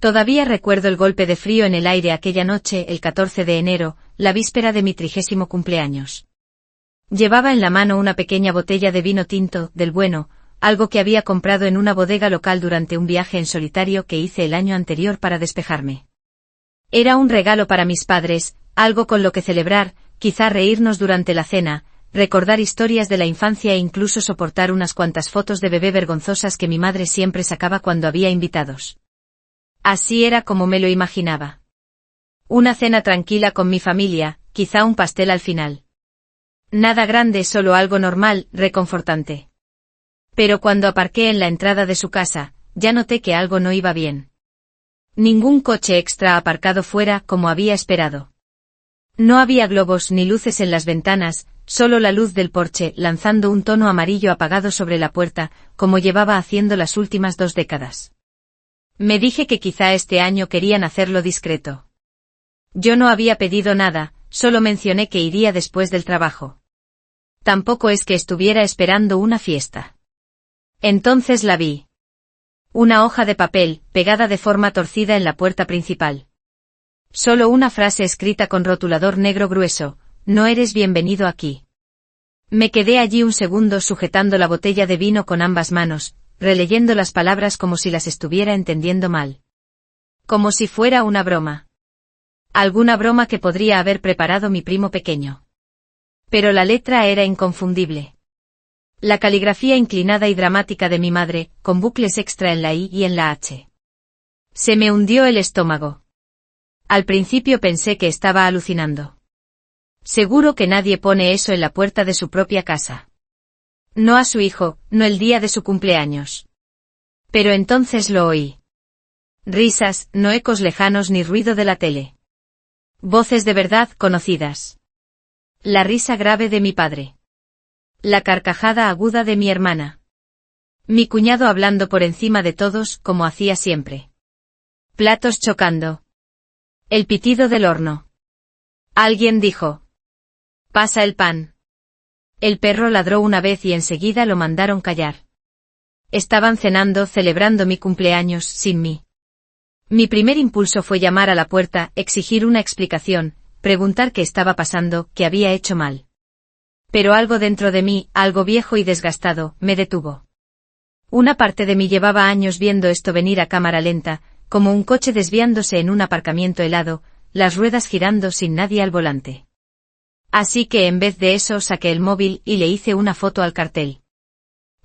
Todavía recuerdo el golpe de frío en el aire aquella noche, el 14 de enero, la víspera de mi 30º cumpleaños. Llevaba en la mano una pequeña botella de vino tinto, del bueno, algo que había comprado en una bodega local durante un viaje en solitario que hice el año anterior para despejarme. Era un regalo para mis padres, algo con lo que celebrar, quizá reírnos durante la cena, recordar historias de la infancia e incluso soportar unas cuantas fotos de bebé vergonzosas que mi madre siempre sacaba cuando había invitados. Así era como me lo imaginaba. Una cena tranquila con mi familia, quizá un pastel al final. Nada grande, solo algo normal, reconfortante. Pero cuando aparqué en la entrada de su casa, ya noté que algo no iba bien. Ningún coche extra aparcado fuera como había esperado. No había globos ni luces en las ventanas, solo la luz del porche lanzando un tono amarillo apagado sobre la puerta, como llevaba haciendo las últimas 2 décadas. Me dije que quizá este año querían hacerlo discreto. Yo no había pedido nada, solo mencioné que iría después del trabajo. Tampoco es que estuviera esperando una fiesta. Entonces la vi. Una hoja de papel, pegada de forma torcida en la puerta principal. Solo una frase escrita con rotulador negro grueso: no eres bienvenido aquí. Me quedé allí un segundo sujetando la botella de vino con ambas manos, releyendo las palabras como si las estuviera entendiendo mal. Como si fuera una broma. Alguna broma que podría haber preparado mi primo pequeño. Pero la letra era inconfundible. La caligrafía inclinada y dramática de mi madre, con bucles extra en la I y en la H. Se me hundió el estómago. Al principio pensé que estaba alucinando. Seguro que nadie pone eso en la puerta de su propia casa. No a su hijo, no el día de su cumpleaños. Pero entonces lo oí. Risas, no ecos lejanos ni ruido de la tele. Voces de verdad conocidas. La risa grave de mi padre. La carcajada aguda de mi hermana. Mi cuñado hablando por encima de todos, como hacía siempre. Platos chocando. El pitido del horno. Alguien dijo: pasa el pan. El perro ladró una vez y enseguida lo mandaron callar. Estaban cenando, celebrando mi cumpleaños, sin mí. Mi primer impulso fue llamar a la puerta, exigir una explicación, preguntar qué estaba pasando, qué había hecho mal. Pero algo dentro de mí, algo viejo y desgastado, me detuvo. Una parte de mí llevaba años viendo esto venir a cámara lenta, como un coche desviándose en un aparcamiento helado, las ruedas girando sin nadie al volante. Así que en vez de eso saqué el móvil y le hice una foto al cartel.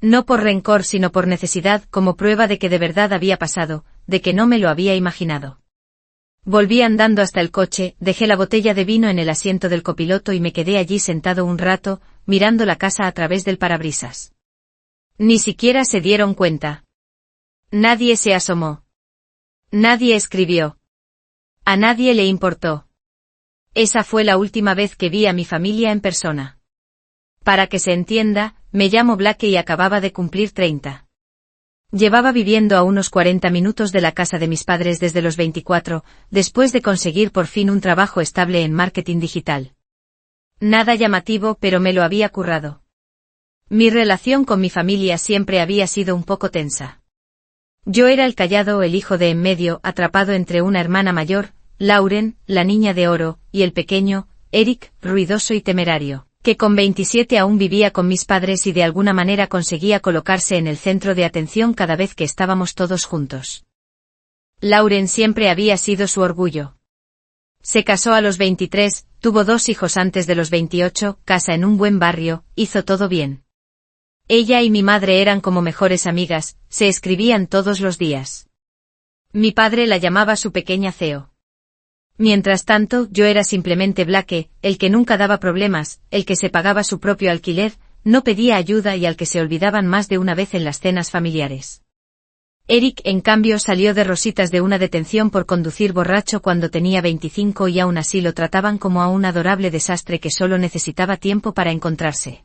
No por rencor sino por necesidad, como prueba de que de verdad había pasado, de que no me lo había imaginado. Volví andando hasta el coche, dejé la botella de vino en el asiento del copiloto y me quedé allí sentado un rato, mirando la casa a través del parabrisas. Ni siquiera se dieron cuenta. Nadie se asomó. Nadie escribió. A nadie le importó. Esa fue la última vez que vi a mi familia en persona. Para que se entienda, me llamo Blake y acababa de cumplir 30. Llevaba viviendo a unos 40 minutos de la casa de mis padres desde los 24, después de conseguir por fin un trabajo estable en marketing digital. Nada llamativo, pero me lo había currado. Mi relación con mi familia siempre había sido un poco tensa. Yo era el callado, el hijo de en medio, atrapado entre una hermana mayor, Lauren, la niña de oro, y el pequeño, Eric, ruidoso y temerario, que con 27 aún vivía con mis padres y de alguna manera conseguía colocarse en el centro de atención cada vez que estábamos todos juntos. Lauren siempre había sido su orgullo. Se casó a los 23, tuvo 2 hijos antes de los 28, casa en un buen barrio, hizo todo bien. Ella y mi madre eran como mejores amigas, se escribían todos los días. Mi padre la llamaba su pequeña CEO. Mientras tanto, yo era simplemente Blake, el que nunca daba problemas, el que se pagaba su propio alquiler, no pedía ayuda y al que se olvidaban más de una vez en las cenas familiares. Eric, en cambio, salió de rositas de una detención por conducir borracho cuando tenía 25 y aún así lo trataban como a un adorable desastre que solo necesitaba tiempo para encontrarse.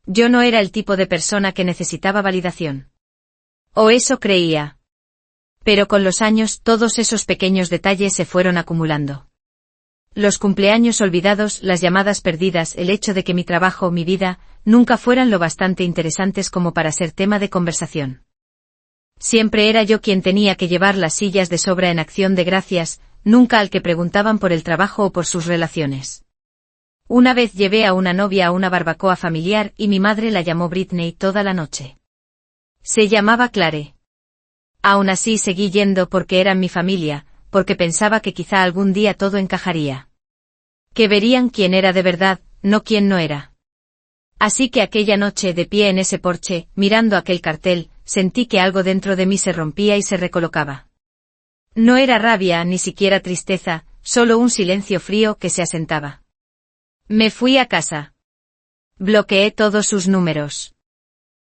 Yo no era el tipo de persona que necesitaba validación. O eso creía. Pero con los años todos esos pequeños detalles se fueron acumulando. Los cumpleaños olvidados, las llamadas perdidas, el hecho de que mi trabajo, mi vida, nunca fueran lo bastante interesantes como para ser tema de conversación. Siempre era yo quien tenía que llevar las sillas de sobra en Acción de Gracias, nunca al que preguntaban por el trabajo o por sus relaciones. Una vez llevé a una novia a una barbacoa familiar y mi madre la llamó Britney toda la noche. Se llamaba Clare. Aún así seguí yendo porque eran mi familia, porque pensaba que quizá algún día todo encajaría. Que verían quién era de verdad, no quién no era. Así que aquella noche de pie en ese porche, mirando aquel cartel, sentí que algo dentro de mí se rompía y se recolocaba. No era rabia ni siquiera tristeza, solo un silencio frío que se asentaba. Me fui a casa. Bloqueé todos sus números.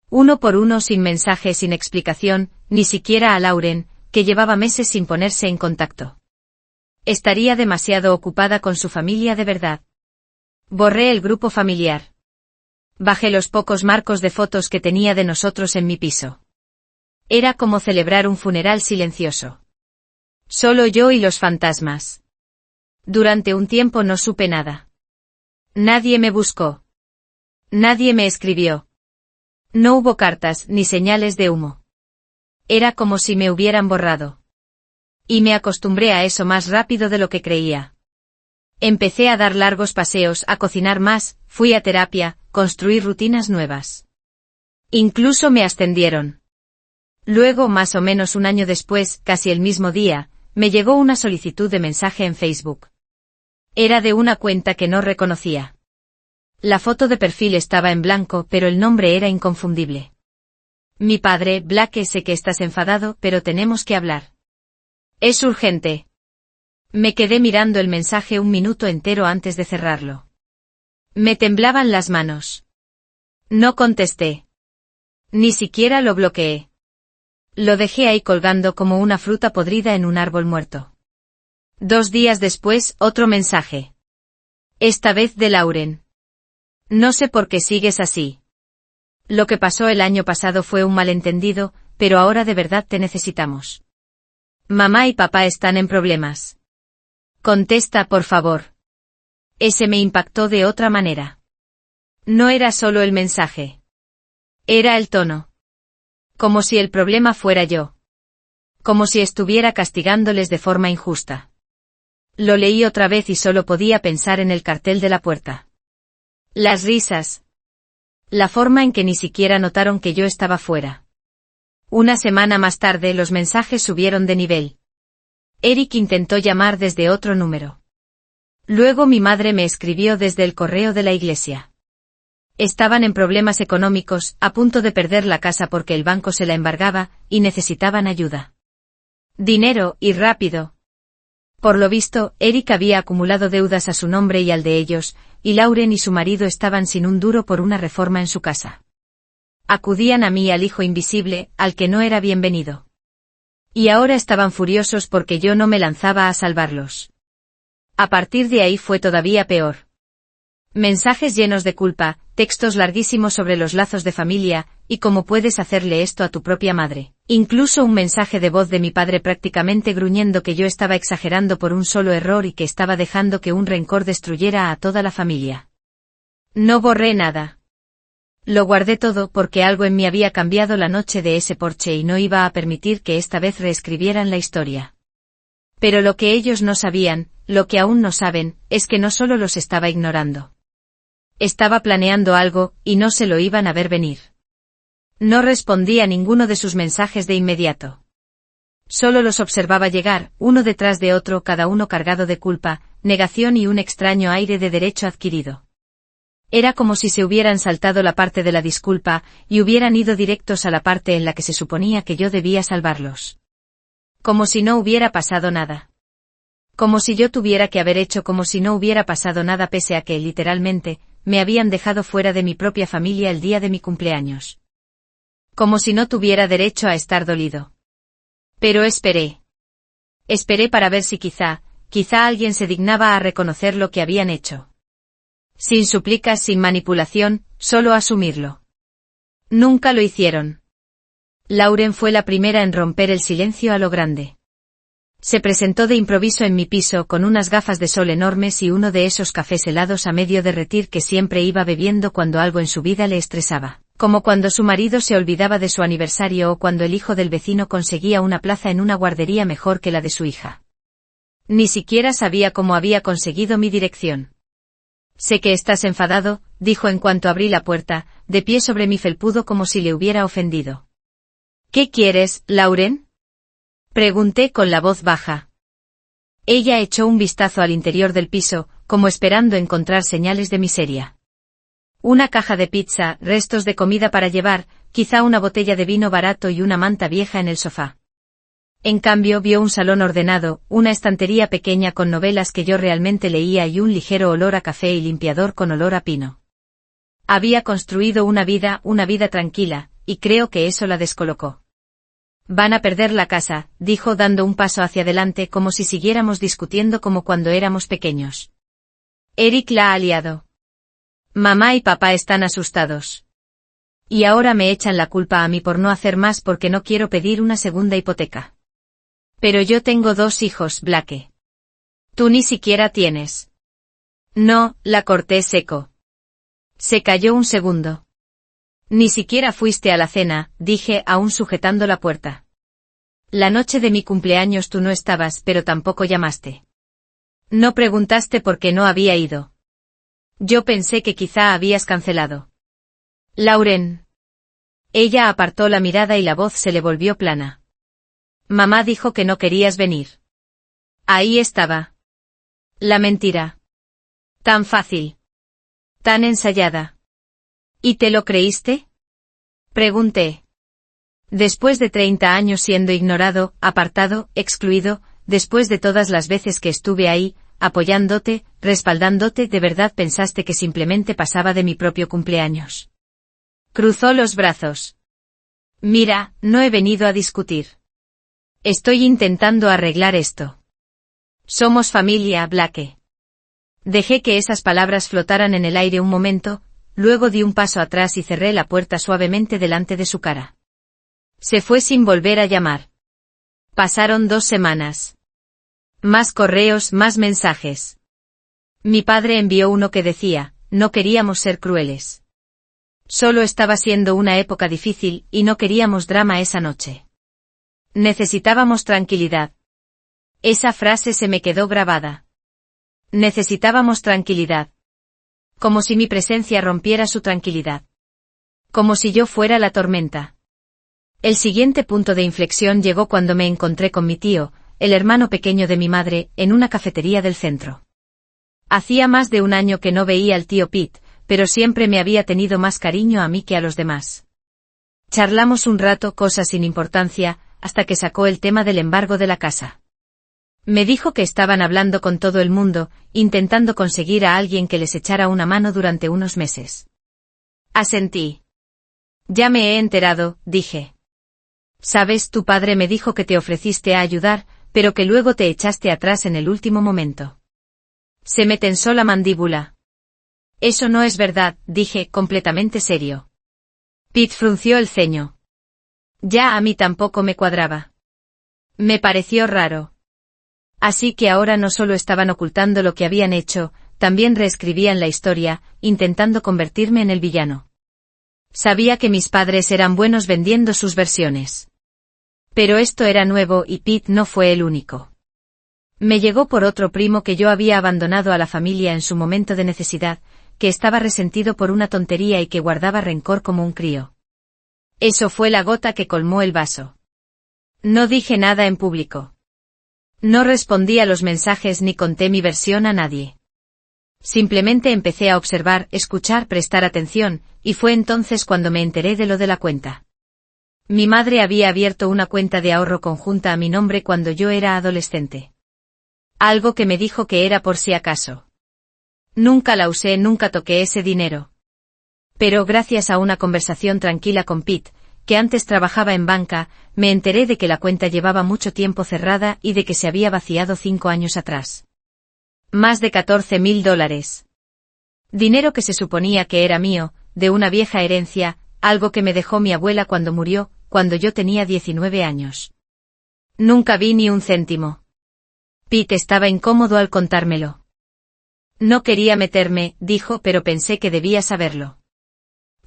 Uno por uno, sin mensaje, sin explicación, ni siquiera a Lauren, que llevaba meses sin ponerse en contacto. Estaría demasiado ocupada con su familia de verdad. Borré el grupo familiar. Bajé los pocos marcos de fotos que tenía de nosotros en mi piso. Era como celebrar un funeral silencioso. Solo yo y los fantasmas. Durante un tiempo no supe nada. Nadie me buscó. Nadie me escribió. No hubo cartas ni señales de humo. Era como si me hubieran borrado. Y me acostumbré a eso más rápido de lo que creía. Empecé a dar largos paseos, a cocinar más, fui a terapia, construí rutinas nuevas. Incluso me ascendieron. Luego, más o menos un año después, casi el mismo día, me llegó una solicitud de mensaje en Facebook. Era de una cuenta que no reconocía. La foto de perfil estaba en blanco, pero el nombre era inconfundible. Mi padre: Blake, sé que estás enfadado, pero tenemos que hablar. Es urgente. Me quedé mirando el mensaje un minuto entero antes de cerrarlo. Me temblaban las manos. No contesté. Ni siquiera lo bloqueé. Lo dejé ahí colgando como una fruta podrida en un árbol muerto. 2 días después, otro mensaje. Esta vez de Lauren. No sé por qué sigues así. Lo que pasó el año pasado fue un malentendido, pero ahora de verdad te necesitamos. Mamá y papá están en problemas. Contesta, por favor. Ese me impactó de otra manera. No era solo el mensaje. Era el tono. Como si el problema fuera yo. Como si estuviera castigándoles de forma injusta. Lo leí otra vez y solo podía pensar en el cartel de la puerta. Las risas. La forma en que ni siquiera notaron que yo estaba fuera. Una semana más tarde los mensajes subieron de nivel. Eric intentó llamar desde otro número. Luego mi madre me escribió desde el correo de la iglesia. Estaban en problemas económicos, a punto de perder la casa porque el banco se la embargaba, y necesitaban ayuda. Dinero, y rápido. Por lo visto, Eric había acumulado deudas a su nombre y al de ellos, y Lauren y su marido estaban sin un duro por una reforma en su casa. Acudían a mí, al hijo invisible, al que no era bienvenido. Y ahora estaban furiosos porque yo no me lanzaba a salvarlos. A partir de ahí fue todavía peor. Mensajes llenos de culpa, textos larguísimos sobre los lazos de familia, y cómo puedes hacerle esto a tu propia madre. Incluso un mensaje de voz de mi padre prácticamente gruñendo que yo estaba exagerando por un solo error y que estaba dejando que un rencor destruyera a toda la familia. No borré nada. Lo guardé todo porque algo en mí había cambiado la noche de ese porche y no iba a permitir que esta vez reescribieran la historia. Pero lo que ellos no sabían, lo que aún no saben, es que no solo los estaba ignorando. Estaba planeando algo, y no se lo iban a ver venir. No respondí a ninguno de sus mensajes de inmediato. Solo los observaba llegar, uno detrás de otro, cada uno cargado de culpa, negación y un extraño aire de derecho adquirido. Era como si se hubieran saltado la parte de la disculpa, y hubieran ido directos a la parte en la que se suponía que yo debía salvarlos. Como si no hubiera pasado nada. Como si yo tuviera que haber hecho como si no hubiera pasado nada pese a que, literalmente, me habían dejado fuera de mi propia familia el día de mi cumpleaños. Como si no tuviera derecho a estar dolido. Pero esperé. Esperé para ver si quizá alguien se dignaba a reconocer lo que habían hecho. Sin súplicas, sin manipulación, solo asumirlo. Nunca lo hicieron. Lauren fue la primera en romper el silencio a lo grande. Se presentó de improviso en mi piso con unas gafas de sol enormes y uno de esos cafés helados a medio derretir que siempre iba bebiendo cuando algo en su vida le estresaba. Como cuando su marido se olvidaba de su aniversario o cuando el hijo del vecino conseguía una plaza en una guardería mejor que la de su hija. Ni siquiera sabía cómo había conseguido mi dirección. Sé que estás enfadado, dijo en cuanto abrí la puerta, de pie sobre mi felpudo como si le hubiera ofendido. ¿Qué quieres, Lauren? Pregunté con la voz baja. Ella echó un vistazo al interior del piso, como esperando encontrar señales de miseria. Una caja de pizza, restos de comida para llevar, quizá una botella de vino barato y una manta vieja en el sofá. En cambio vio un salón ordenado, una estantería pequeña con novelas que yo realmente leía y un ligero olor a café y limpiador con olor a pino. Había construido una vida tranquila, y creo que eso la descolocó. Van a perder la casa, dijo dando un paso hacia adelante como si siguiéramos discutiendo como cuando éramos pequeños. Eric la ha liado. Mamá y papá están asustados. Y ahora me echan la culpa a mí por no hacer más porque no quiero pedir una segunda hipoteca. Pero yo tengo 2 hijos, Blake. Tú ni siquiera tienes. No, la corté seco. Se calló un segundo. Ni siquiera fuiste a la cena, dije aún sujetando la puerta. La noche de mi cumpleaños tú no estabas, pero tampoco llamaste. No preguntaste por qué no había ido. Yo pensé que quizá habías cancelado. Lauren. Ella apartó la mirada y la voz se le volvió plana. Mamá dijo que no querías venir. Ahí estaba. La mentira. Tan fácil. Tan ensayada. ¿Y te lo creíste? Pregunté. Después de 30 años siendo ignorado, apartado, excluido, después de todas las veces que estuve ahí, apoyándote, respaldándote, ¿de verdad pensaste que simplemente pasaba de mi propio cumpleaños? Cruzó los brazos. Mira, no he venido a discutir. Estoy intentando arreglar esto. Somos familia, Blake. Dejé que esas palabras flotaran en el aire un momento, luego di un paso atrás y cerré la puerta suavemente delante de su cara. Se fue sin volver a llamar. Pasaron 2 semanas. Más correos, más mensajes. Mi padre envió uno que decía, no queríamos ser crueles. Solo estaba siendo una época difícil y no queríamos drama esa noche. Necesitábamos tranquilidad. Esa frase se me quedó grabada. Necesitábamos tranquilidad. Como si mi presencia rompiera su tranquilidad. Como si yo fuera la tormenta. El siguiente punto de inflexión llegó cuando me encontré con mi tío, el hermano pequeño de mi madre, en una cafetería del centro. Hacía más de 1 año que no veía al tío Pete, pero siempre me había tenido más cariño a mí que a los demás. Charlamos un rato, cosas sin importancia, hasta que sacó el tema del embargo de la casa. Me dijo que estaban hablando con todo el mundo, intentando conseguir a alguien que les echara una mano durante unos meses. Asentí. Ya me he enterado, dije. Sabes, tu padre me dijo que te ofreciste a ayudar, pero que luego te echaste atrás en el último momento. Se me tensó la mandíbula. Eso no es verdad, dije, completamente serio. Pete frunció el ceño. Ya a mí tampoco me cuadraba. Me pareció raro. Así que ahora no solo estaban ocultando lo que habían hecho, también reescribían la historia, intentando convertirme en el villano. Sabía que mis padres eran buenos vendiendo sus versiones. Pero esto era nuevo y Pete no fue el único. Me llegó por otro primo que yo había abandonado a la familia en su momento de necesidad, que estaba resentido por una tontería y que guardaba rencor como un crío. Eso fue la gota que colmó el vaso. No dije nada en público. No respondí a los mensajes ni conté mi versión a nadie. Simplemente empecé a observar, escuchar, prestar atención, y fue entonces cuando me enteré de lo de la cuenta. Mi madre había abierto una cuenta de ahorro conjunta a mi nombre cuando yo era adolescente. Algo que me dijo que era por si acaso. Nunca la usé, nunca toqué ese dinero. Pero gracias a una conversación tranquila con Pete, que antes trabajaba en banca, me enteré de que la cuenta llevaba mucho tiempo cerrada y de que se había vaciado 5 años atrás. Más de $14,000. Dinero que se suponía que era mío, de una vieja herencia, algo que me dejó mi abuela cuando murió, cuando yo tenía 19 años. Nunca vi ni un céntimo. Pete estaba incómodo al contármelo. No quería meterme, dijo, pero pensé que debía saberlo.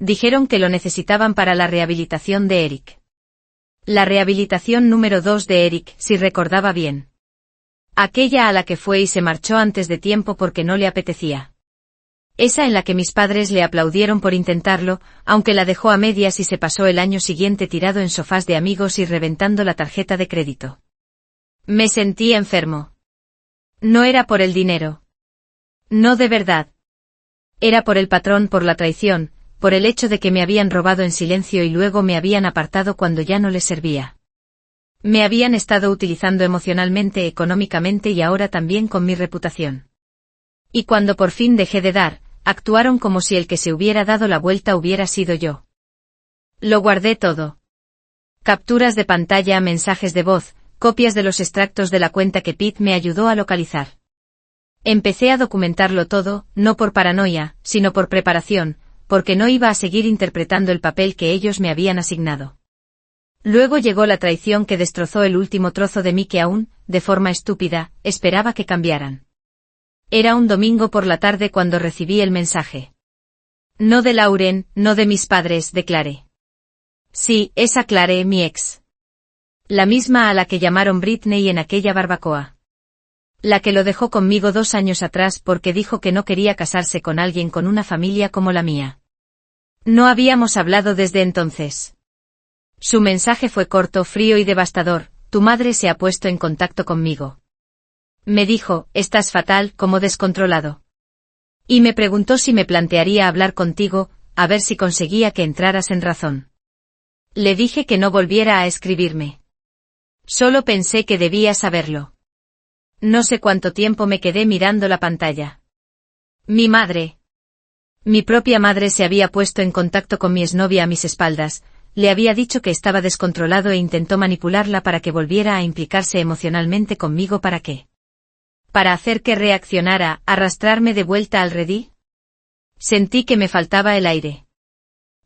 Dijeron que lo necesitaban para la rehabilitación de Eric. La rehabilitación número 2 de Eric, si recordaba bien. Aquella a la que fue y se marchó antes de tiempo porque no le apetecía. Esa en la que mis padres le aplaudieron por intentarlo, aunque la dejó a medias y se pasó el año siguiente tirado en sofás de amigos y reventando la tarjeta de crédito. Me sentí enfermo. No era por el dinero. No de verdad. Era por el patrón, por la traición, por el hecho de que me habían robado en silencio y luego me habían apartado cuando ya no les servía. Me habían estado utilizando emocionalmente, económicamente y ahora también con mi reputación. Y cuando por fin dejé de dar, actuaron como si el que se hubiera dado la vuelta hubiera sido yo. Lo guardé todo. Capturas de pantalla, mensajes de voz, copias de los extractos de la cuenta que Pete me ayudó a localizar. Empecé a documentarlo todo, no por paranoia, sino por preparación, porque no iba a seguir interpretando el papel que ellos me habían asignado. Luego llegó la traición que destrozó el último trozo de mí que aún, de forma estúpida, esperaba que cambiaran. Era un domingo por la tarde cuando recibí el mensaje. No de Lauren, no de mis padres, declaré. Sí, esa Clare, mi ex. La misma a la que llamaron Britney en aquella barbacoa. La que lo dejó conmigo 2 años atrás porque dijo que no quería casarse con alguien con una familia como la mía. No habíamos hablado desde entonces. Su mensaje fue corto, frío y devastador: tu madre se ha puesto en contacto conmigo. Me dijo, estás fatal, como descontrolado. Y me preguntó si me plantearía hablar contigo, a ver si conseguía que entraras en razón. Le dije que no volviera a escribirme. Solo pensé que debía saberlo. No sé cuánto tiempo me quedé mirando la pantalla. Mi madre. Mi propia madre se había puesto en contacto con mi exnovia a mis espaldas, le había dicho que estaba descontrolado e intentó manipularla para que volviera a implicarse emocionalmente conmigo. ¿Para qué? ¿Para hacer que reaccionara, arrastrarme de vuelta al redil? Sentí que me faltaba el aire.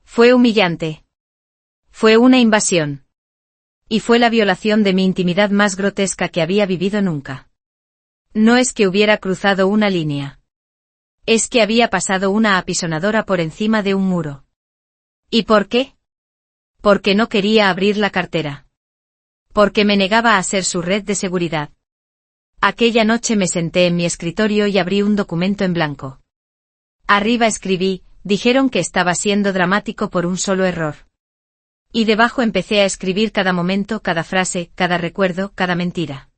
Fue humillante. Fue una invasión. Y fue la violación de mi intimidad más grotesca que había vivido nunca. No es que hubiera cruzado una línea. Es que había pasado una apisonadora por encima de un muro. ¿Y por qué? Porque no quería abrir la cartera. Porque me negaba a ser su red de seguridad. Aquella noche me senté en mi escritorio y abrí un documento en blanco. Arriba escribí, dijeron que estaba siendo dramático por un solo error. Y debajo empecé a escribir cada momento, cada frase, cada recuerdo, cada mentira.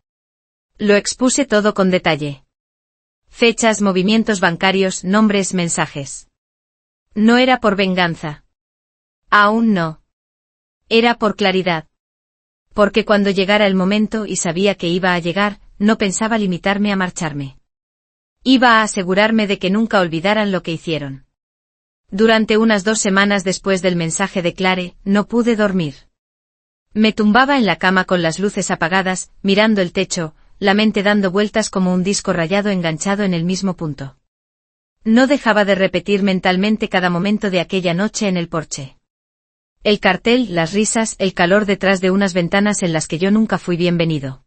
Lo expuse todo con detalle. Fechas, movimientos bancarios, nombres, mensajes. No era por venganza. Aún no. Era por claridad. Porque cuando llegara el momento, y sabía que iba a llegar, no pensaba limitarme a marcharme. Iba a asegurarme de que nunca olvidaran lo que hicieron. Durante unas 2 semanas después del mensaje de Clare, no pude dormir. Me tumbaba en la cama con las luces apagadas, mirando el techo, la mente dando vueltas como un disco rayado enganchado en el mismo punto. No dejaba de repetir mentalmente cada momento de aquella noche en el porche. El cartel, las risas, el calor detrás de unas ventanas en las que yo nunca fui bienvenido.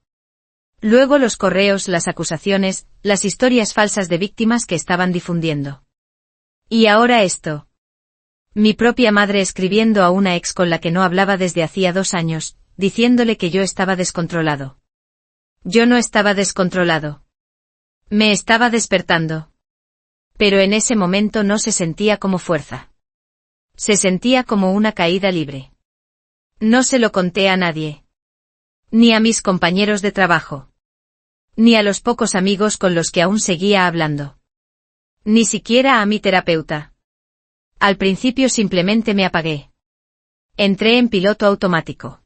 Luego los correos, las acusaciones, las historias falsas de víctimas que estaban difundiendo. Y ahora esto. Mi propia madre escribiendo a una ex con la que no hablaba desde hacía 2 años, diciéndole que yo estaba descontrolado. Yo no estaba descontrolado. Me estaba despertando. Pero en ese momento no se sentía como fuerza. Se sentía como una caída libre. No se lo conté a nadie. Ni a mis compañeros de trabajo. Ni a los pocos amigos con los que aún seguía hablando. Ni siquiera a mi terapeuta. Al principio simplemente me apagué. Entré en piloto automático.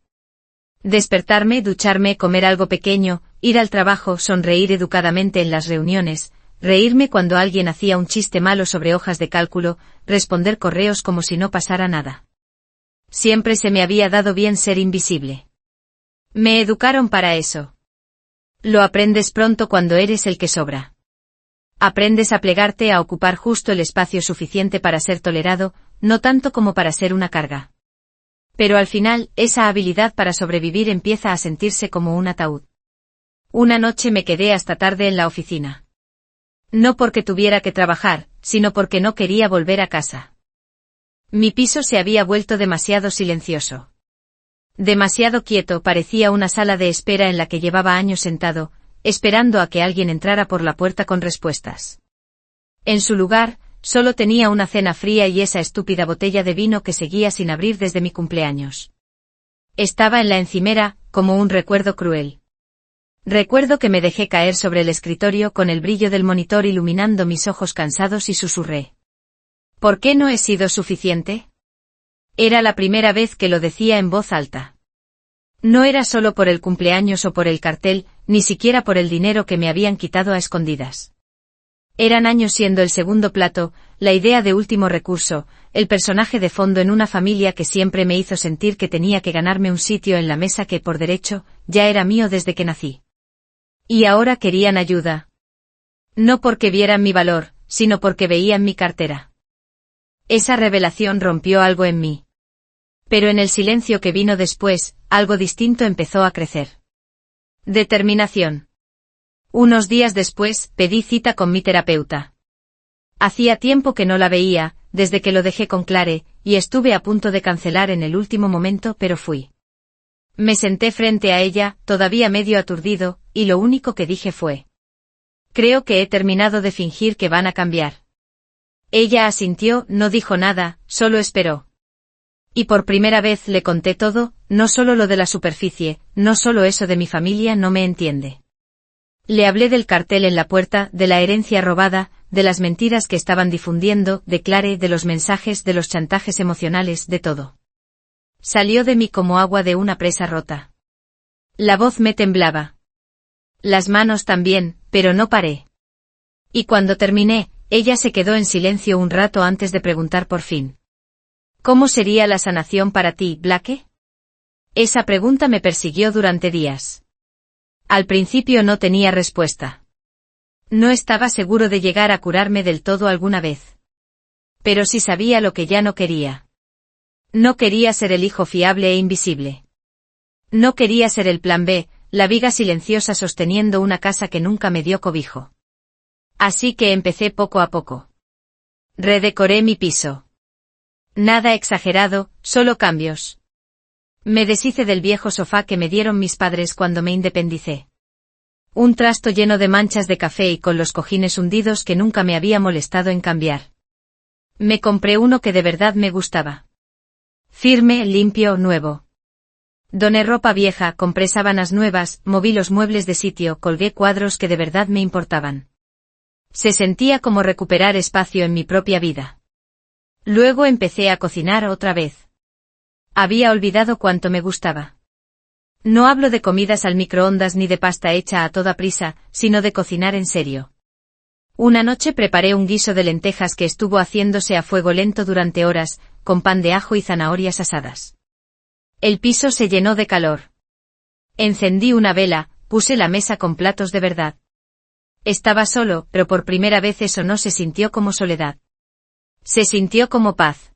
Despertarme, ducharme, comer algo pequeño, ir al trabajo, sonreír educadamente en las reuniones, reírme cuando alguien hacía un chiste malo sobre hojas de cálculo, responder correos como si no pasara nada. Siempre se me había dado bien ser invisible. Me educaron para eso. Lo aprendes pronto cuando eres el que sobra. Aprendes a plegarte, a ocupar justo el espacio suficiente para ser tolerado, no tanto como para ser una carga. Pero al final, esa habilidad para sobrevivir empieza a sentirse como un ataúd. Una noche me quedé hasta tarde en la oficina. No porque tuviera que trabajar, sino porque no quería volver a casa. Mi piso se había vuelto demasiado silencioso. Demasiado quieto, parecía una sala de espera en la que llevaba años sentado, esperando a que alguien entrara por la puerta con respuestas. En su lugar, solo tenía una cena fría y esa estúpida botella de vino que seguía sin abrir desde mi cumpleaños. Estaba en la encimera, como un recuerdo cruel. Recuerdo que me dejé caer sobre el escritorio con el brillo del monitor iluminando mis ojos cansados y susurré. ¿Por qué no he sido suficiente? Era la primera vez que lo decía en voz alta. No era solo por el cumpleaños o por el cartel, ni siquiera por el dinero que me habían quitado a escondidas. Eran años siendo el segundo plato, la idea de último recurso, el personaje de fondo en una familia que siempre me hizo sentir que tenía que ganarme un sitio en la mesa que, por derecho, ya era mío desde que nací. Y ahora querían ayuda. No porque vieran mi valor, sino porque veían mi cartera. Esa revelación rompió algo en mí. Pero en el silencio que vino después, algo distinto empezó a crecer. Determinación. Unos días después, pedí cita con mi terapeuta. Hacía tiempo que no la veía, desde que lo dejé con Clare, y estuve a punto de cancelar en el último momento, pero fui. Me senté frente a ella, todavía medio aturdido, y lo único que dije fue: creo que he terminado de fingir que van a cambiar. Ella asintió, no dijo nada, solo esperó. Y por primera vez le conté todo, no solo lo de la superficie, no solo eso de mi familia no me entiende. Le hablé del cartel en la puerta, de la herencia robada, de las mentiras que estaban difundiendo, de Clare, de los mensajes, de los chantajes emocionales, de todo. Salió de mí como agua de una presa rota. La voz me temblaba. Las manos también, pero no paré. Y cuando terminé, ella se quedó en silencio un rato antes de preguntar por fin: ¿cómo sería la sanación para ti, Blake? Esa pregunta me persiguió durante días. Al principio no tenía respuesta. No estaba seguro de llegar a curarme del todo alguna vez. Pero sí sabía lo que ya no quería. No quería ser el hijo fiable e invisible. No quería ser el plan B, la viga silenciosa sosteniendo una casa que nunca me dio cobijo. Así que empecé poco a poco. Redecoré mi piso. Nada exagerado, solo cambios. Me deshice del viejo sofá que me dieron mis padres cuando me independicé. Un trasto lleno de manchas de café y con los cojines hundidos que nunca me había molestado en cambiar. Me compré uno que de verdad me gustaba. Firme, limpio, nuevo. Doné ropa vieja, compré sábanas nuevas, moví los muebles de sitio, colgué cuadros que de verdad me importaban. Se sentía como recuperar espacio en mi propia vida. Luego empecé a cocinar otra vez. Había olvidado cuánto me gustaba. No hablo de comidas al microondas ni de pasta hecha a toda prisa, sino de cocinar en serio. Una noche preparé un guiso de lentejas que estuvo haciéndose a fuego lento durante horas, con pan de ajo y zanahorias asadas. El piso se llenó de calor. Encendí una vela, puse la mesa con platos de verdad. Estaba solo, pero por primera vez eso no se sintió como soledad. Se sintió como paz.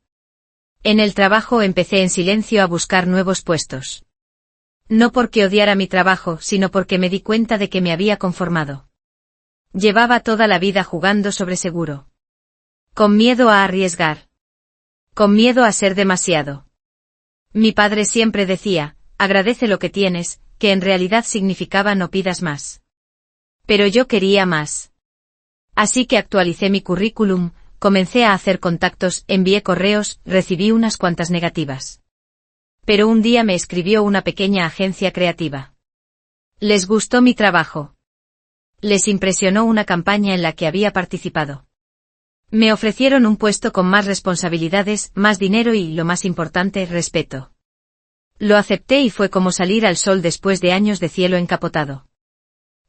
En el trabajo empecé en silencio a buscar nuevos puestos. No porque odiara mi trabajo, sino porque me di cuenta de que me había conformado. Llevaba toda la vida jugando sobre seguro. Con miedo a arriesgar. Con miedo a ser demasiado. Mi padre siempre decía: agradece lo que tienes, que en realidad significaba no pidas más. Pero yo quería más. Así que actualicé mi currículum, comencé a hacer contactos, envié correos, recibí unas cuantas negativas. Pero un día me escribió una pequeña agencia creativa. Les gustó mi trabajo. Les impresionó una campaña en la que había participado. Me ofrecieron un puesto con más responsabilidades, más dinero y, lo más importante, respeto. Lo acepté y fue como salir al sol después de años de cielo encapotado.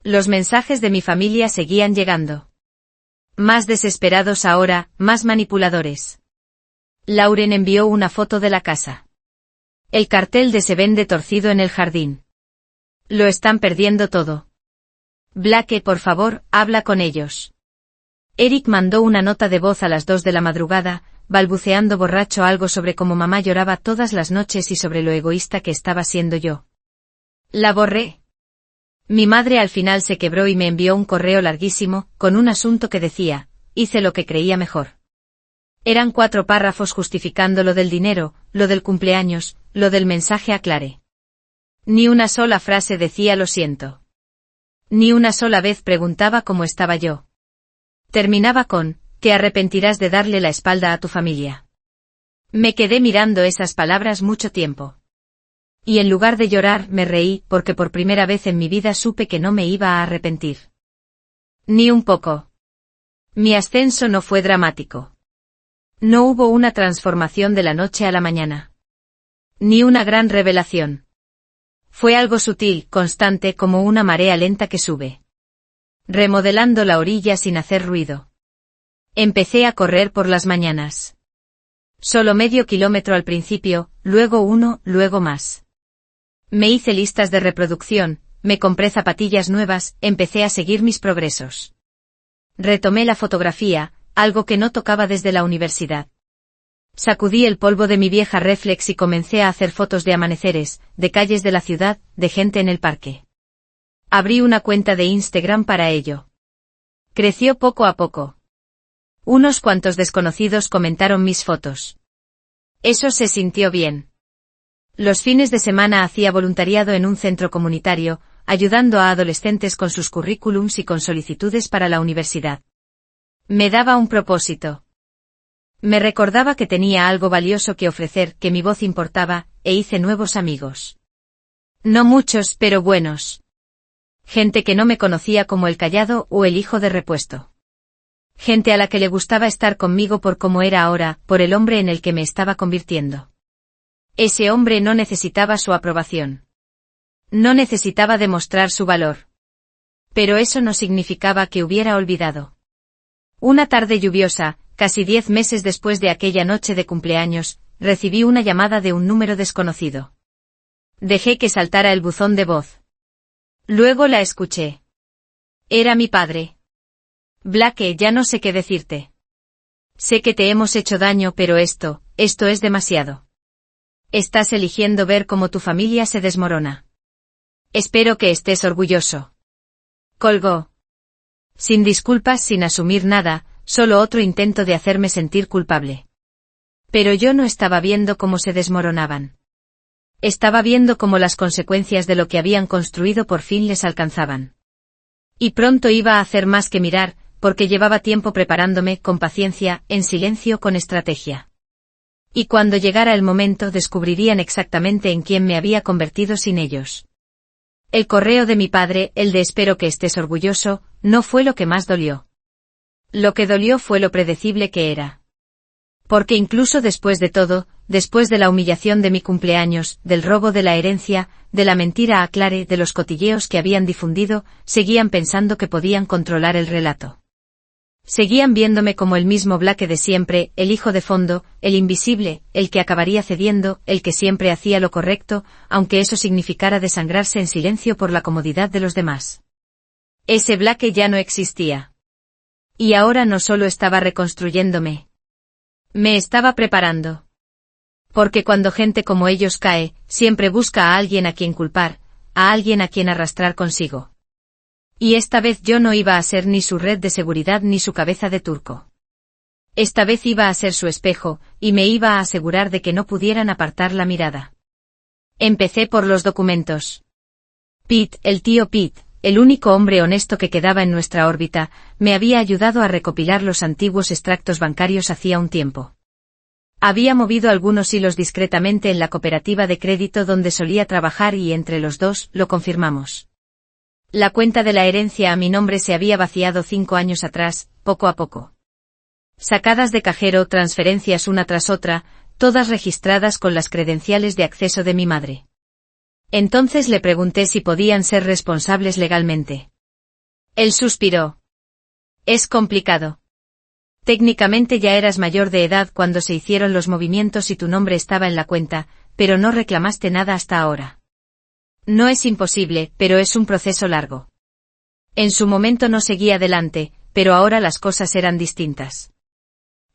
Los mensajes de mi familia seguían llegando. Más desesperados ahora, más manipuladores. Lauren envió una foto de la casa. El cartel de se vende torcido en el jardín. Lo están perdiendo todo. Blake, por favor, habla con ellos. Eric mandó una nota de voz a las 2 de la madrugada, balbuceando borracho algo sobre cómo mamá lloraba todas las noches y sobre lo egoísta que estaba siendo yo. La borré. Mi madre al final se quebró y me envió un correo larguísimo, con un asunto que decía: hice lo que creía mejor. Eran 4 párrafos justificando lo del dinero, lo del cumpleaños, lo del mensaje a Clare. Ni una sola frase decía lo siento. Ni una sola vez preguntaba cómo estaba yo. Terminaba con, te arrepentirás de darle la espalda a tu familia. Me quedé mirando esas palabras mucho tiempo. Y en lugar de llorar, me reí, porque por primera vez en mi vida supe que no me iba a arrepentir. Ni un poco. Mi ascenso no fue dramático. No hubo una transformación de la noche a la mañana. Ni una gran revelación. Fue algo sutil, constante como una marea lenta que sube. Remodelando la orilla sin hacer ruido. Empecé a correr por las mañanas. Solo medio kilómetro al principio, luego 1, luego más. Me hice listas de reproducción, me compré zapatillas nuevas, empecé a seguir mis progresos. Retomé la fotografía, algo que no tocaba desde la universidad. Sacudí el polvo de mi vieja reflex y comencé a hacer fotos de amaneceres, de calles de la ciudad, de gente en el parque. Abrí una cuenta de Instagram para ello. Creció poco a poco. Unos cuantos desconocidos comentaron mis fotos. Eso se sintió bien. Los fines de semana hacía voluntariado en un centro comunitario, ayudando a adolescentes con sus currículums y con solicitudes para la universidad. Me daba un propósito. Me recordaba que tenía algo valioso que ofrecer, que mi voz importaba, e hice nuevos amigos. No muchos, pero buenos. Gente que no me conocía como el callado o el hijo de repuesto. Gente a la que le gustaba estar conmigo por cómo era ahora, por el hombre en el que me estaba convirtiendo. Ese hombre no necesitaba su aprobación. No necesitaba demostrar su valor. Pero eso no significaba que hubiera olvidado. Una tarde lluviosa, casi 10 meses después de aquella noche de cumpleaños, recibí una llamada de un número desconocido. Dejé que saltara el buzón de voz. Luego la escuché. Era mi padre. Blake, ya no sé qué decirte. Sé que te hemos hecho daño, pero esto es demasiado. Estás eligiendo ver cómo tu familia se desmorona. Espero que estés orgulloso. Colgó. Sin disculpas, sin asumir nada, solo otro intento de hacerme sentir culpable. Pero yo no estaba viendo cómo se desmoronaban. Estaba viendo cómo las consecuencias de lo que habían construido por fin les alcanzaban. Y pronto iba a hacer más que mirar, porque llevaba tiempo preparándome, con paciencia, en silencio, con estrategia. Y cuando llegara el momento descubrirían exactamente en quién me había convertido sin ellos. El correo de mi padre, el de espero que estés orgulloso, no fue lo que más dolió. Lo que dolió fue lo predecible que era. Porque incluso después de todo, después de la humillación de mi cumpleaños, del robo de la herencia, de la mentira a Clare, de los cotilleos que habían difundido, seguían pensando que podían controlar el relato. Seguían viéndome como el mismo Blake de siempre, el hijo de fondo, el invisible, el que acabaría cediendo, el que siempre hacía lo correcto, aunque eso significara desangrarse en silencio por la comodidad de los demás. Ese Blake ya no existía. Y ahora no solo estaba reconstruyéndome. Me estaba preparando. Porque cuando gente como ellos cae, siempre busca a alguien a quien culpar, a alguien a quien arrastrar consigo. Y esta vez yo no iba a ser ni su red de seguridad ni su cabeza de turco. Esta vez iba a ser su espejo, y me iba a asegurar de que no pudieran apartar la mirada. Empecé por los documentos. Pete, el tío Pete, el único hombre honesto que quedaba en nuestra órbita, me había ayudado a recopilar los antiguos extractos bancarios hacía un tiempo. Había movido algunos hilos discretamente en la cooperativa de crédito donde solía trabajar y entre los dos lo confirmamos. La cuenta de la herencia a mi nombre se había vaciado 5 años atrás, poco a poco. Sacadas de cajero, transferencias una tras otra, todas registradas con las credenciales de acceso de mi madre. Entonces le pregunté si podían ser responsables legalmente. Él suspiró. Es complicado. Técnicamente ya eras mayor de edad cuando se hicieron los movimientos y tu nombre estaba en la cuenta, pero no reclamaste nada hasta ahora. No es imposible, pero es un proceso largo. En su momento no seguí adelante, pero ahora las cosas eran distintas.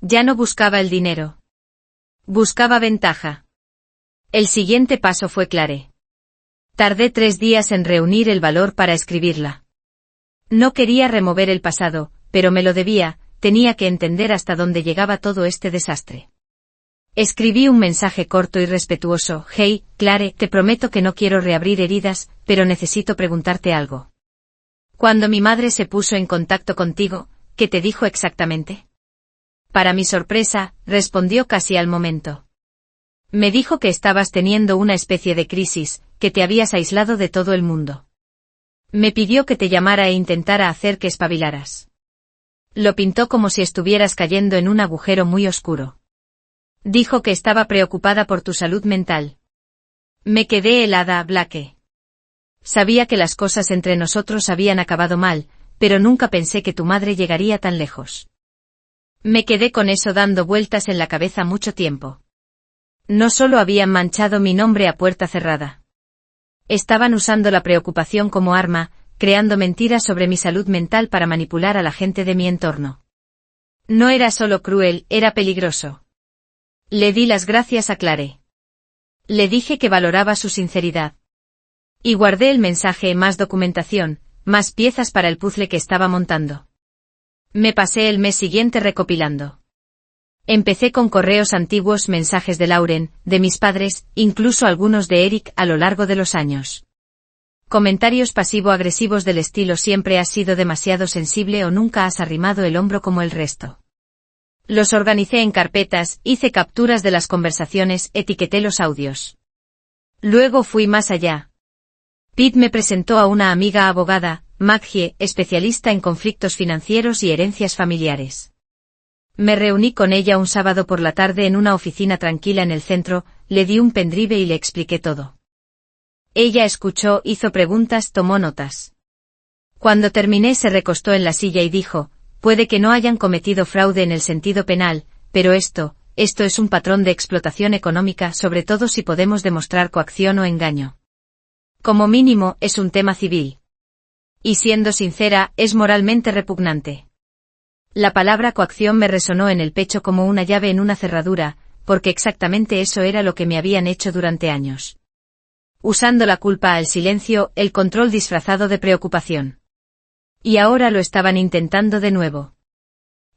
Ya no buscaba el dinero. Buscaba ventaja. El siguiente paso fue Clare. Tardé 3 días en reunir el valor para escribirla. No quería remover el pasado, pero me lo debía, tenía que entender hasta dónde llegaba todo este desastre. Escribí un mensaje corto y respetuoso. Hey, Clare, te prometo que no quiero reabrir heridas, pero necesito preguntarte algo. Cuando mi madre se puso en contacto contigo, ¿qué te dijo exactamente? Para mi sorpresa, respondió casi al momento. Me dijo que estabas teniendo una especie de crisis, que te habías aislado de todo el mundo. Me pidió que te llamara e intentara hacer que espabilaras. Lo pintó como si estuvieras cayendo en un agujero muy oscuro. Dijo que estaba preocupada por tu salud mental. Me quedé helada, Blake. Sabía que las cosas entre nosotros habían acabado mal, pero nunca pensé que tu madre llegaría tan lejos. Me quedé con eso dando vueltas en la cabeza mucho tiempo. No solo habían manchado mi nombre a puerta cerrada. Estaban usando la preocupación como arma, creando mentiras sobre mi salud mental para manipular a la gente de mi entorno. No era solo cruel, era peligroso. Le di las gracias a Clare. Le dije que valoraba su sinceridad. Y guardé el mensaje, más documentación, más piezas para el puzzle que estaba montando. Me pasé el mes siguiente recopilando. Empecé con correos antiguos, mensajes de Lauren, de mis padres, incluso algunos de Eric a lo largo de los años. Comentarios pasivo-agresivos del estilo siempre has sido demasiado sensible o nunca has arrimado el hombro como el resto. Los organicé en carpetas, hice capturas de las conversaciones, etiqueté los audios. Luego fui más allá. Pete me presentó a una amiga abogada, Maggie, especialista en conflictos financieros y herencias familiares. Me reuní con ella un sábado por la tarde en una oficina tranquila en el centro, le di un pendrive y le expliqué todo. Ella escuchó, hizo preguntas, tomó notas. Cuando terminé se recostó en la silla y dijo, puede que no hayan cometido fraude en el sentido penal, pero esto es un patrón de explotación económica, sobre todo si podemos demostrar coacción o engaño. Como mínimo, es un tema civil. Y siendo sincera, es moralmente repugnante. La palabra coacción me resonó en el pecho como una llave en una cerradura, porque exactamente eso era lo que me habían hecho durante años. Usando la culpa al silencio, el control disfrazado de preocupación. Y ahora lo estaban intentando de nuevo.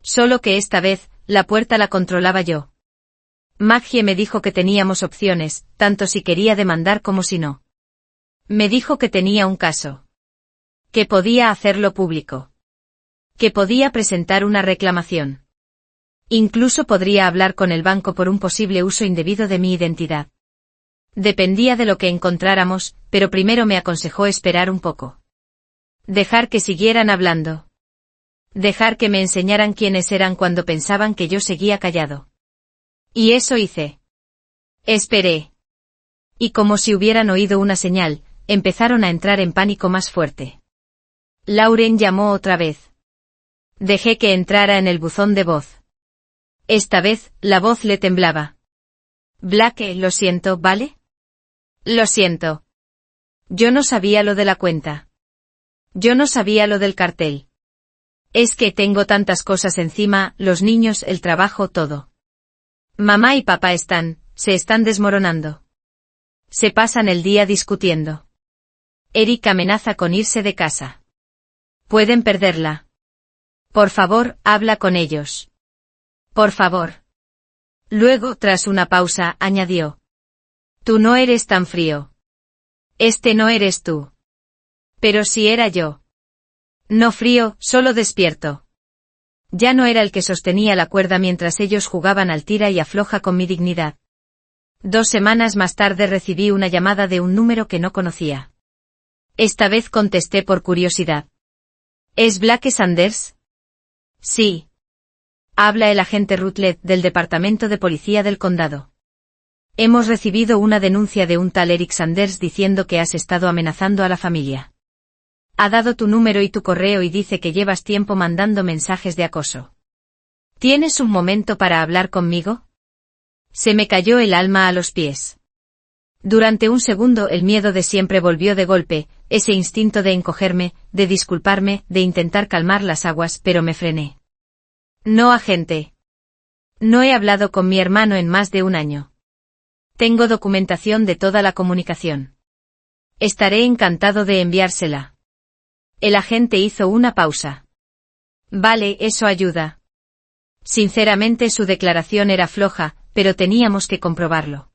Solo que esta vez, la puerta la controlaba yo. Maggie me dijo que teníamos opciones, tanto si quería demandar como si no. Me dijo que tenía un caso. Que podía hacerlo público. Que podía presentar una reclamación. Incluso podría hablar con el banco por un posible uso indebido de mi identidad. Dependía de lo que encontráramos, pero primero me aconsejó esperar un poco. Dejar que siguieran hablando. Dejar que me enseñaran quiénes eran cuando pensaban que yo seguía callado. Y eso hice. Esperé. Y como si hubieran oído una señal, empezaron a entrar en pánico más fuerte. Lauren llamó otra vez. Dejé que entrara en el buzón de voz. Esta vez, la voz le temblaba. Blake, lo siento, ¿vale? Lo siento. Yo no sabía lo de la cuenta. Yo no sabía lo del cartel. Es que tengo tantas cosas encima, los niños, el trabajo, todo. Mamá y papá se están desmoronando. Se pasan el día discutiendo. Eric amenaza con irse de casa. Pueden perderla. Por favor, habla con ellos. Por favor. Luego, tras una pausa, añadió. Tú no eres tan frío. Este no eres tú. Pero sí era yo. No frío, solo despierto. Ya no era el que sostenía la cuerda mientras ellos jugaban al tira y afloja con mi dignidad. 2 semanas más tarde recibí una llamada de un número que no conocía. Esta vez contesté por curiosidad. ¿Es Blake Sanders? Sí. Habla el agente Rutledge del Departamento de Policía del Condado. Hemos recibido una denuncia de un tal Eric Sanders diciendo que has estado amenazando a la familia. Ha dado tu número y tu correo y dice que llevas tiempo mandando mensajes de acoso. ¿Tienes un momento para hablar conmigo? Se me cayó el alma a los pies. Durante un segundo el miedo de siempre volvió de golpe, ese instinto de encogerme, de disculparme, de intentar calmar las aguas, pero me frené. No, agente. No he hablado con mi hermano en más de un año. Tengo documentación de toda la comunicación. Estaré encantado de enviársela. El agente hizo una pausa. Vale, eso ayuda. Sinceramente su declaración era floja, pero teníamos que comprobarlo.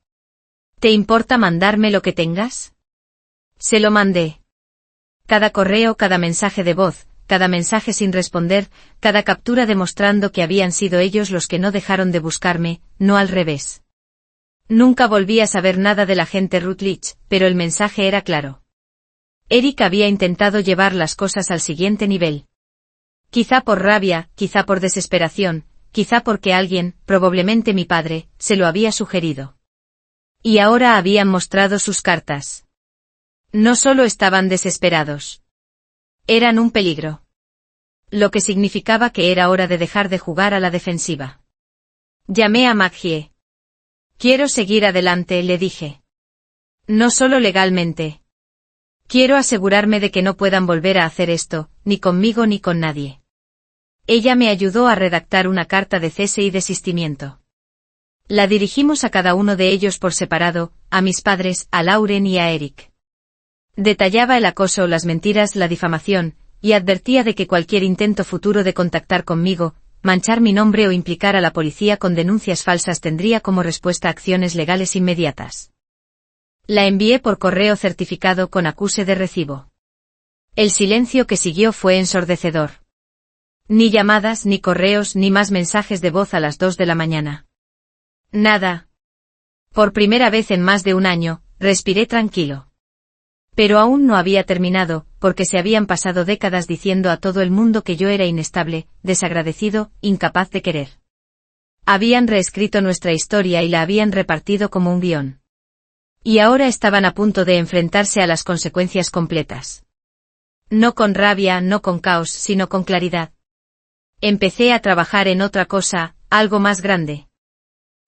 ¿Te importa mandarme lo que tengas? Se lo mandé. Cada correo, cada mensaje de voz, cada mensaje sin responder, cada captura demostrando que habían sido ellos los que no dejaron de buscarme, no al revés. Nunca volví a saber nada del agente Rutledge, pero el mensaje era claro. Eric había intentado llevar las cosas al siguiente nivel. Quizá por rabia, quizá por desesperación, quizá porque alguien, probablemente mi padre, se lo había sugerido. Y ahora habían mostrado sus cartas. No solo estaban desesperados. Eran un peligro. Lo que significaba que era hora de dejar de jugar a la defensiva. Llamé a Maggie. Quiero seguir adelante, le dije. No solo legalmente. Quiero asegurarme de que no puedan volver a hacer esto, ni conmigo ni con nadie. Ella me ayudó a redactar una carta de cese y desistimiento. La dirigimos a cada uno de ellos por separado, a mis padres, a Lauren y a Eric. Detallaba el acoso, las mentiras, la difamación, y advertía de que cualquier intento futuro de contactar conmigo, manchar mi nombre o implicar a la policía con denuncias falsas tendría como respuesta acciones legales inmediatas. La envié por correo certificado con acuse de recibo. El silencio que siguió fue ensordecedor. Ni llamadas, ni correos, ni más mensajes de voz a las 2 de la mañana. Nada. Por primera vez en más de un año, respiré tranquilo. Pero aún no había terminado, porque se habían pasado décadas diciendo a todo el mundo que yo era inestable, desagradecido, incapaz de querer. Habían reescrito nuestra historia y la habían repartido como un guión. Y ahora estaban a punto de enfrentarse a las consecuencias completas. No con rabia, no con caos, sino con claridad. Empecé a trabajar en otra cosa, algo más grande.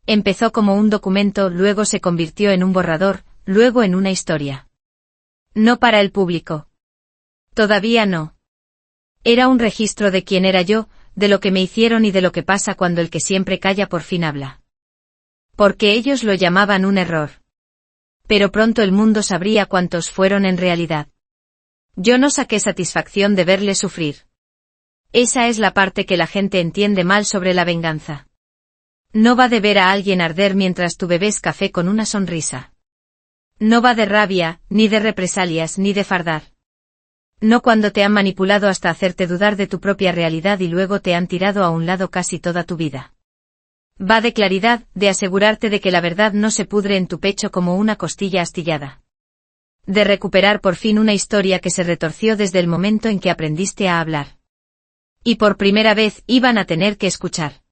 Empezó como un documento, luego se convirtió en un borrador, luego en una historia. No para el público. Todavía no. Era un registro de quién era yo, de lo que me hicieron y de lo que pasa cuando el que siempre calla por fin habla. Porque ellos lo llamaban un error. Pero pronto el mundo sabría cuántos fueron en realidad. Yo no saqué satisfacción de verle sufrir. Esa es la parte que la gente entiende mal sobre la venganza. No va de ver a alguien arder mientras tú bebes café con una sonrisa. No va de rabia, ni de represalias, ni de fardar. No cuando te han manipulado hasta hacerte dudar de tu propia realidad y luego te han tirado a un lado casi toda tu vida. Va de claridad, de asegurarte de que la verdad no se pudre en tu pecho como una costilla astillada. De recuperar por fin una historia que se retorció desde el momento en que aprendiste a hablar. Y por primera vez iban a tener que escuchar.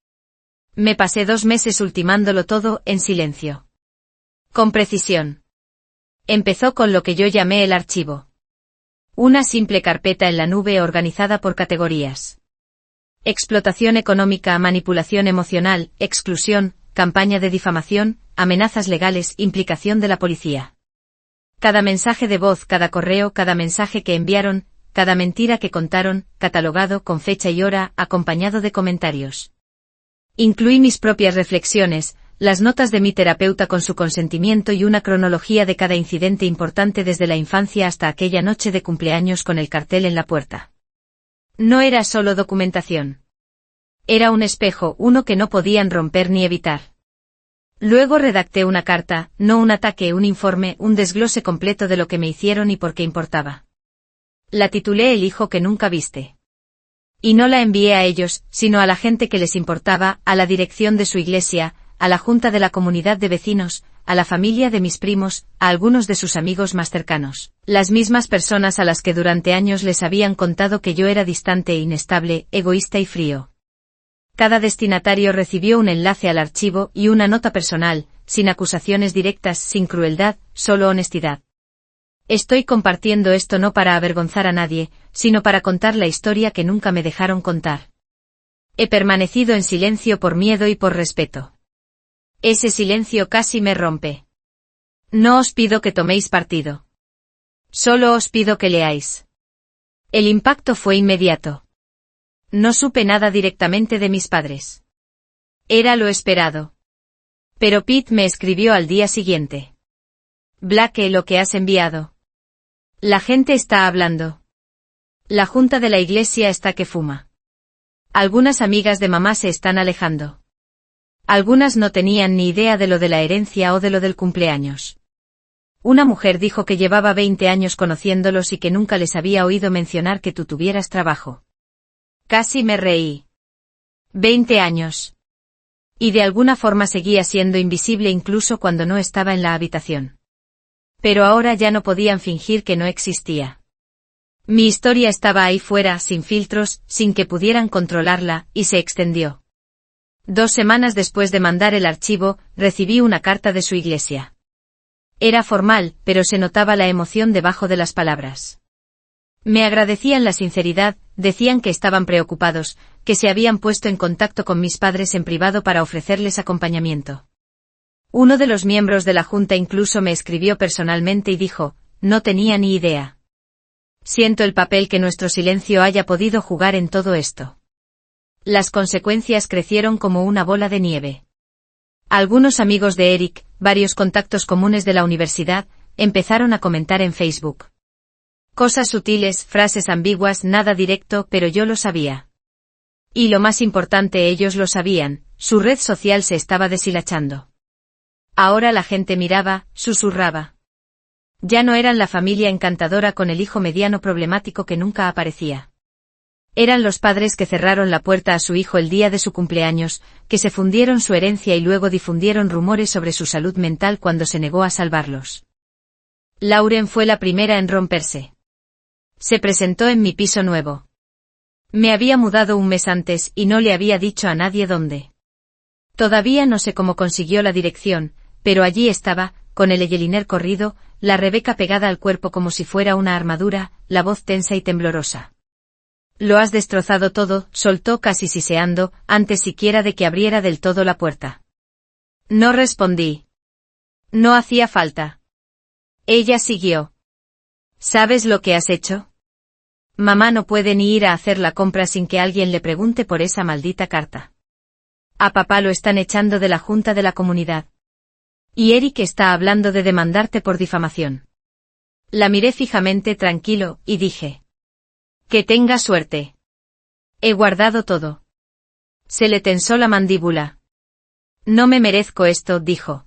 Me pasé 2 meses ultimándolo todo en silencio. Con precisión. Empezó con lo que yo llamé el archivo. Una simple carpeta en la nube organizada por categorías. Explotación económica, manipulación emocional, exclusión, campaña de difamación, amenazas legales, implicación de la policía. Cada mensaje de voz, cada correo, cada mensaje que enviaron, cada mentira que contaron, catalogado con fecha y hora, acompañado de comentarios. Incluí mis propias reflexiones, las notas de mi terapeuta con su consentimiento y una cronología de cada incidente importante desde la infancia hasta aquella noche de cumpleaños con el cartel en la puerta. No era solo documentación. Era un espejo, uno que no podían romper ni evitar. Luego redacté una carta, no un ataque, un informe, un desglose completo de lo que me hicieron y por qué importaba. La titulé El hijo que nunca viste. Y no la envié a ellos, sino a la gente que les importaba, a la dirección de su iglesia, a la junta de la comunidad de vecinos, a la familia de mis primos, a algunos de sus amigos más cercanos, las mismas personas a las que durante años les habían contado que yo era distante e inestable, egoísta y frío. Cada destinatario recibió un enlace al archivo y una nota personal, sin acusaciones directas, sin crueldad, solo honestidad. Estoy compartiendo esto no para avergonzar a nadie, sino para contar la historia que nunca me dejaron contar. He permanecido en silencio por miedo y por respeto. Ese silencio casi me rompe. No os pido que toméis partido. Solo os pido que leáis. El impacto fue inmediato. No supe nada directamente de mis padres. Era lo esperado. Pero Pete me escribió al día siguiente. Blake, lo que has enviado. La gente está hablando. La junta de la iglesia está que fuma. Algunas amigas de mamá se están alejando. Algunas no tenían ni idea de lo de la herencia o de lo del cumpleaños. Una mujer dijo que llevaba 20 años conociéndolos y que nunca les había oído mencionar que tú tuvieras trabajo. Casi me reí. 20 años. Y de alguna forma seguía siendo invisible incluso cuando no estaba en la habitación. Pero ahora ya no podían fingir que no existía. Mi historia estaba ahí fuera, sin filtros, sin que pudieran controlarla, y se extendió. 2 semanas después de mandar el archivo, recibí una carta de su iglesia. Era formal, pero se notaba la emoción debajo de las palabras. Me agradecían la sinceridad, decían que estaban preocupados, que se habían puesto en contacto con mis padres en privado para ofrecerles acompañamiento. Uno de los miembros de la junta incluso me escribió personalmente y dijo, no tenía ni idea. Siento el papel que nuestro silencio haya podido jugar en todo esto. Las consecuencias crecieron como una bola de nieve. Algunos amigos de Eric, varios contactos comunes de la universidad, empezaron a comentar en Facebook. Cosas sutiles, frases ambiguas, nada directo, pero yo lo sabía. Y lo más importante, ellos lo sabían, su red social se estaba deshilachando. Ahora la gente miraba, susurraba. Ya no eran la familia encantadora con el hijo mediano problemático que nunca aparecía. Eran los padres que cerraron la puerta a su hijo el día de su cumpleaños, que se fundieron su herencia y luego difundieron rumores sobre su salud mental cuando se negó a salvarlos. Lauren fue la primera en romperse. Se presentó en mi piso nuevo. Me había mudado un mes antes y no le había dicho a nadie dónde. Todavía no sé cómo consiguió la dirección, pero allí estaba, con el eyeliner corrido, la Rebeca pegada al cuerpo como si fuera una armadura, la voz tensa y temblorosa. Lo has destrozado todo, soltó casi siseando, antes siquiera de que abriera del todo la puerta. No respondí. No hacía falta. Ella siguió. ¿Sabes lo que has hecho? Mamá no puede ni ir a hacer la compra sin que alguien le pregunte por esa maldita carta. A papá lo están echando de la junta de la comunidad. Y Eric está hablando de demandarte por difamación. La miré fijamente tranquilo, y dije. Que tenga suerte. He guardado todo. Se le tensó la mandíbula. No me merezco esto, dijo.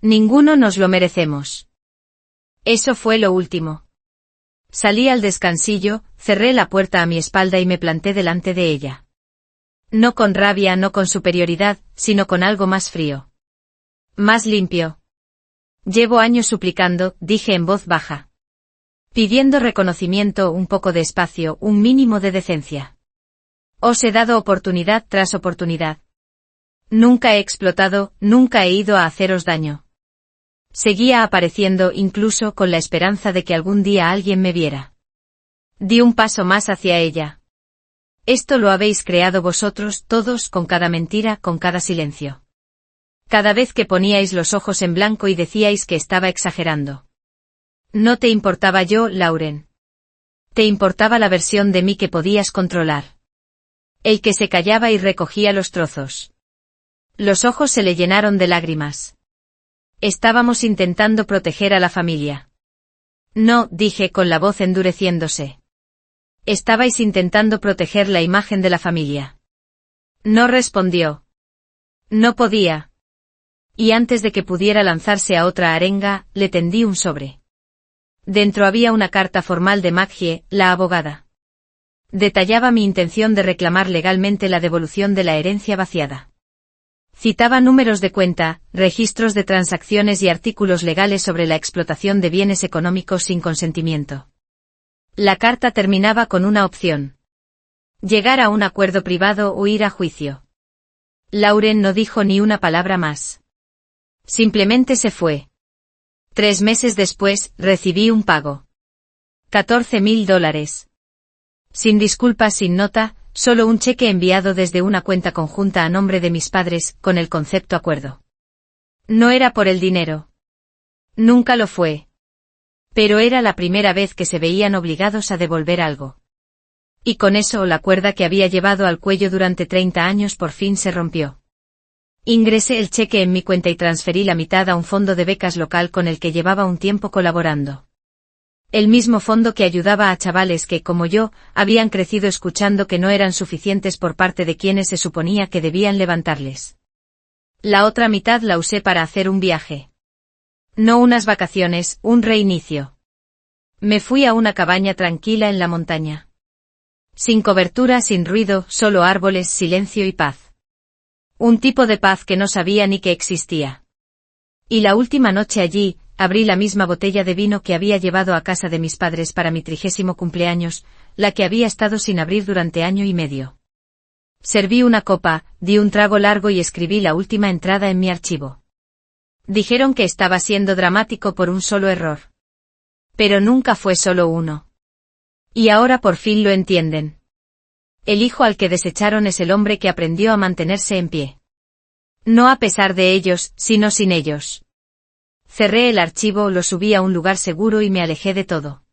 Ninguno nos lo merecemos. Eso fue lo último. Salí al descansillo, cerré la puerta a mi espalda y me planté delante de ella. No con rabia, no con superioridad, sino con algo más frío. Más limpio. Llevo años suplicando, dije en voz baja. Pidiendo reconocimiento, un poco de espacio, un mínimo de decencia. Os he dado oportunidad tras oportunidad. Nunca he explotado, nunca he ido a haceros daño. Seguía apareciendo incluso con la esperanza de que algún día alguien me viera. Di un paso más hacia ella. Esto lo habéis creado vosotros, todos, con cada mentira, con cada silencio. Cada vez que poníais los ojos en blanco y decíais que estaba exagerando. No te importaba yo, Lauren. Te importaba la versión de mí que podías controlar. El que se callaba y recogía los trozos. Los ojos se le llenaron de lágrimas. Estábamos intentando proteger a la familia. No, dije con la voz endureciéndose. Estabais intentando proteger la imagen de la familia. No respondió. No podía. Y antes de que pudiera lanzarse a otra arenga, le tendí un sobre. Dentro había una carta formal de Maggie, la abogada. Detallaba mi intención de reclamar legalmente la devolución de la herencia vaciada. Citaba números de cuenta, registros de transacciones y artículos legales sobre la explotación de bienes económicos sin consentimiento. La carta terminaba con una opción. Llegar a un acuerdo privado o ir a juicio. Lauren no dijo ni una palabra más. Simplemente se fue. 3 meses después, recibí un pago. $14,000. Sin disculpas, sin nota, solo un cheque enviado desde una cuenta conjunta a nombre de mis padres, con el concepto acuerdo. No era por el dinero. Nunca lo fue. Pero era la primera vez que se veían obligados a devolver algo. Y con eso la cuerda que había llevado al cuello durante 30 años por fin se rompió. Ingresé el cheque en mi cuenta y transferí la mitad a un fondo de becas local con el que llevaba un tiempo colaborando. El mismo fondo que ayudaba a chavales que, como yo, habían crecido escuchando que no eran suficientes por parte de quienes se suponía que debían levantarles. La otra mitad la usé para hacer un viaje. No unas vacaciones, un reinicio. Me fui a una cabaña tranquila en la montaña. Sin cobertura, sin ruido, solo árboles, silencio y paz. Un tipo de paz que no sabía ni que existía. Y la última noche allí, abrí la misma botella de vino que había llevado a casa de mis padres para mi 30º cumpleaños, la que había estado sin abrir durante año y medio. Serví una copa, di un trago largo y escribí la última entrada en mi archivo. Dijeron que estaba siendo dramático por un solo error. Pero nunca fue solo uno. Y ahora por fin lo entienden. El hijo al que desecharon es el hombre que aprendió a mantenerse en pie. No a pesar de ellos, sino sin ellos. Cerré el archivo, lo subí a un lugar seguro y me alejé de todo.